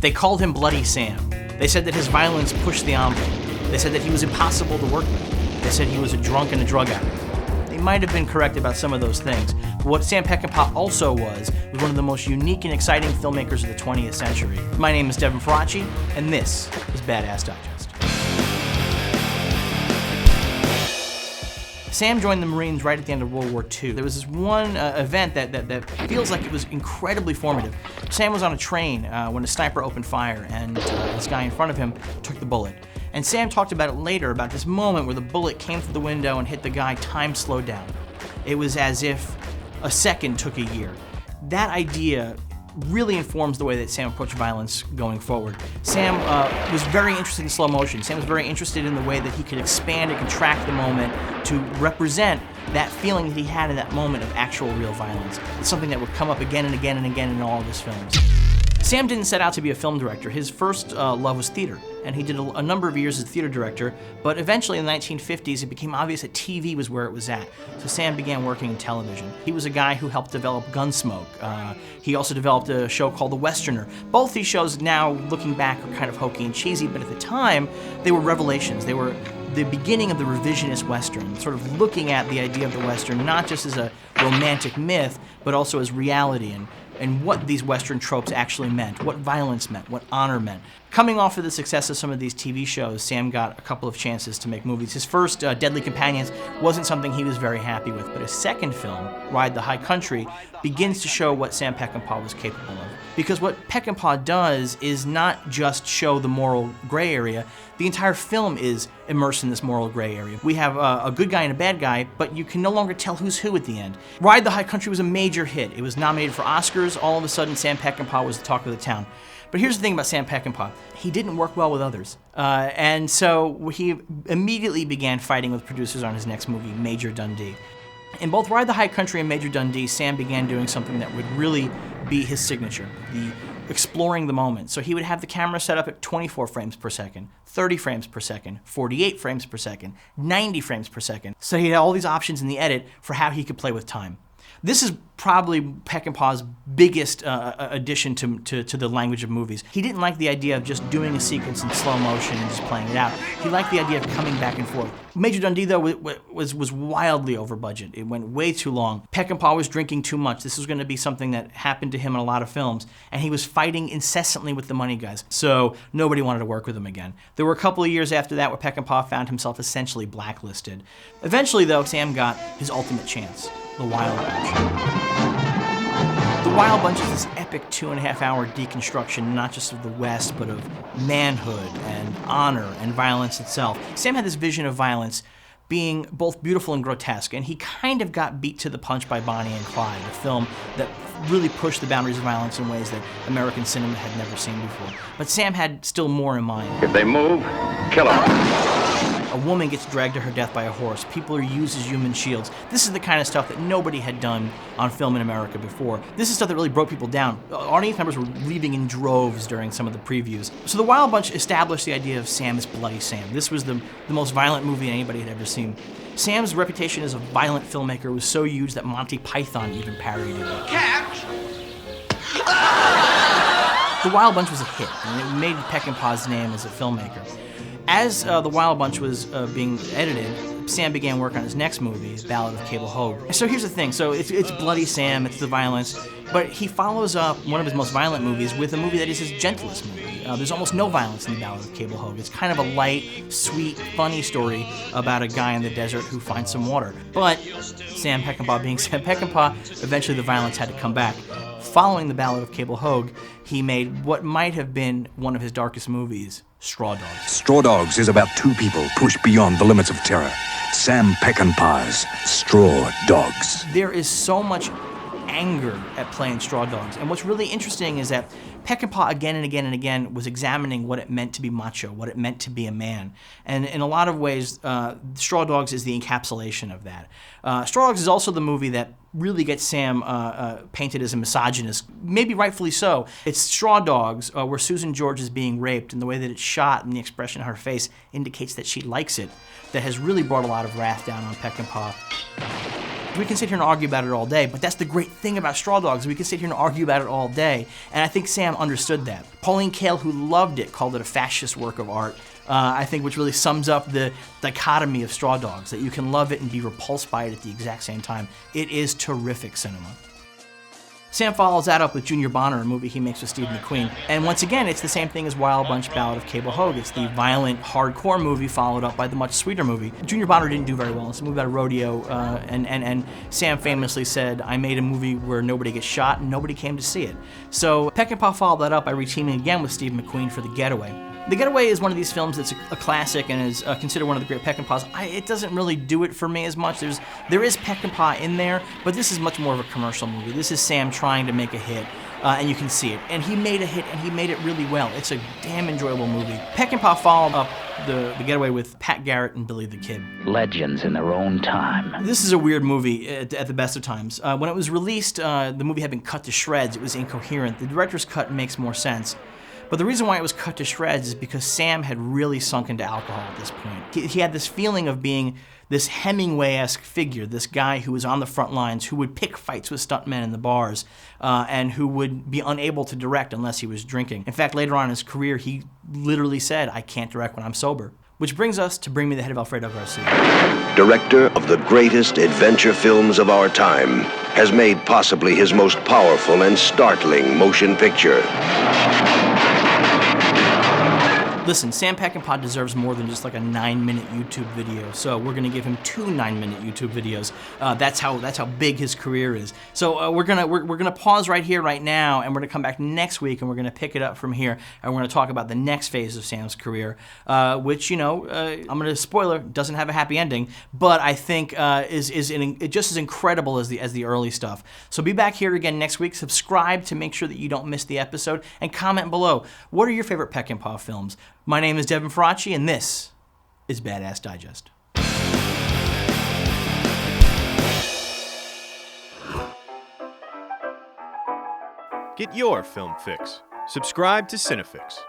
They called him Bloody Sam. They said that his violence pushed the envelope. They said that he was impossible to work with. They said he was a drunk and a drug addict. They might have been correct about some of those things, but what Sam Peckinpah also was one of the most unique and exciting filmmakers of the 20th century. My name is Devin Faraci, and this is Badass Digest. Sam joined the Marines right at the end of World War II. There was this one event that feels like it was incredibly formative. Sam was on a train when a sniper opened fire, and this guy in front of him took the bullet. And Sam talked about it later, about this moment where the bullet came through the window and hit the guy, time slowed down. It was as if a second took a year. That idea really informs the way that Sam approached violence going forward. Sam was very interested in slow motion. Sam was very interested in the way that he could expand and contract the moment to represent that feeling that he had in that moment of actual real violence. It's something that would come up again and again and again in all of his films. Sam didn't set out to be a film director. His first love was theater, and he did a number of years as a theater director, but eventually in the 1950s it became obvious that TV was where it was at. So Sam began working in television. He was a guy who helped develop Gunsmoke. He also developed a show called The Westerner. Both these shows now, looking back, are kind of hokey and cheesy, but at the time they were revelations. They were the beginning of the revisionist Western, sort of looking at the idea of the Western not just as a romantic myth, but also as reality and what these Western tropes actually meant, what violence meant, what honor meant. Coming off of the success of some of these TV shows, Sam got a couple of chances to make movies. His first, Deadly Companions, wasn't something he was very happy with, but his second film, Ride the High Country, begins to show what Sam Peckinpah was capable of. Because what Peckinpah does is not just show the moral gray area, the entire film is immersed in this moral gray area. We have a good guy and a bad guy, but you can no longer tell who's who at the end. Ride the High Country was a major hit. It was nominated for Oscars. All of a sudden, Sam Peckinpah was the talk of the town. But here's the thing about Sam Peckinpah. He didn't work well with others. And so he immediately began fighting with producers on his next movie, Major Dundee. In both Ride the High Country and Major Dundee, Sam began doing something that would really be his signature, the exploring the moment. So he would have the camera set up at 24 frames per second, 30 frames per second, 48 frames per second, 90 frames per second. So he had all these options in the edit for how he could play with time. This is probably Peckinpah's biggest addition to the language of movies. He didn't like the idea of just doing a sequence in slow motion and just playing it out. He liked the idea of coming back and forth. Major Dundee, though, was wildly over budget. It went way too long. Peckinpah was drinking too much. This was going to be something that happened to him in a lot of films, and he was fighting incessantly with the money guys, so nobody wanted to work with him again. There were a couple of years after that where Peckinpah found himself essentially blacklisted. Eventually, though, Sam got his ultimate chance. The Wild Bunch. The Wild Bunch is this epic 2.5-hour deconstruction, not just of the West, but of manhood and honor and violence itself. Sam had this vision of violence being both beautiful and grotesque, and he kind of got beat to the punch by Bonnie and Clyde, a film that really pushed the boundaries of violence in ways that American cinema had never seen before. But Sam had still more in mind. If they move, kill them. A woman gets dragged to her death by a horse. People are used as human shields. This is the kind of stuff that nobody had done on film in America before. This is stuff that really broke people down. Audience members were leaving in droves during some of the previews. So The Wild Bunch established the idea of Sam as Bloody Sam. This was the most violent movie anybody had ever seen. Sam's reputation as a violent filmmaker was so huge that Monty Python even parodied it. Catch! The Wild Bunch was a hit, and it made Peckinpah's name as a filmmaker. As The Wild Bunch was being edited, Sam began work on his next movie, Ballad of Cable Hogue. So here's the thing, so it's Bloody Sam, it's the violence, but he follows up one of his most violent movies with a movie that is his gentlest movie. There's almost no violence in the Ballad of Cable Hogue. It's kind of a light, sweet, funny story about a guy in the desert who finds some water. But Sam Peckinpah being Sam Peckinpah, eventually the violence had to come back. Following the Ballad of Cable Hogue, he made what might have been one of his darkest movies, Straw Dogs. Straw Dogs is about two people pushed beyond the limits of terror. Sam Peckinpah's Straw Dogs. There is so much anger at playing Straw Dogs, and what's really interesting is that Peckinpah again and again and again was examining what it meant to be macho, what it meant to be a man. And in a lot of ways, Straw Dogs is the encapsulation of that. Straw Dogs is also the movie that really gets Sam painted as a misogynist, maybe rightfully so. It's Straw Dogs, where Susan George is being raped, and the way that it's shot and the expression on her face indicates that she likes it, that has really brought a lot of wrath down on Peckinpah. We can sit here and argue about it all day, but that's the great thing about Straw Dogs. We can sit here and argue about it all day, and I think Sam understood that. Pauline Kael, who loved it, called it a fascist work of art, I think, which really sums up the dichotomy of Straw Dogs, that you can love it and be repulsed by it at the exact same time. It is terrific cinema. Sam follows that up with Junior Bonner, a movie he makes with Steve McQueen. And once again, it's the same thing as Wild Bunch Ballad of Cable Hogue. It's the violent, hardcore movie followed up by the much sweeter movie. Junior Bonner didn't do very well. It's a movie about a rodeo, and Sam famously said, "I made a movie where nobody gets shot and nobody came to see it." So Peckinpah followed that up by reteaming again with Steve McQueen for The Getaway. The Getaway is one of these films that's a classic and is considered one of the great Peckinpahs. It doesn't really do it for me as much. There is Peckinpah in there, but this is much more of a commercial movie. This is Sam trying to make a hit, and you can see it. And he made a hit, and he made it really well. It's a damn enjoyable movie. Peckinpah followed up the Getaway with Pat Garrett and Billy the Kid. Legends in their own time. This is a weird movie at the best of times. When it was released, the movie had been cut to shreds. It was incoherent. The director's cut makes more sense. But the reason why it was cut to shreds is because Sam had really sunk into alcohol at this point. He had this feeling of being this Hemingway-esque figure, this guy who was on the front lines, who would pick fights with stuntmen in the bars, and who would be unable to direct unless he was drinking. In fact, later on in his career, he literally said, "I can't direct when I'm sober." Which brings us to Bring Me the Head of Alfredo Garcia. Director of the greatest adventure films of our time, has made possibly his most powerful and startling motion picture. Listen, Sam Peckinpah deserves more than just like a 9-minute YouTube video, so we're gonna give him 2 9-minute YouTube videos. That's how big his career is. So we're gonna pause right here, right now, and we're gonna come back next week, and we're gonna pick it up from here, and we're gonna talk about the next phase of Sam's career, which, you know, I'm gonna spoiler, doesn't have a happy ending, but I think is just as incredible as the early stuff. So be back here again next week. Subscribe to make sure that you don't miss the episode, and comment below. What are your favorite Peckinpah films? My name is Devin Faraci, and this is Badass Digest. Get your film fix. Subscribe to CineFix.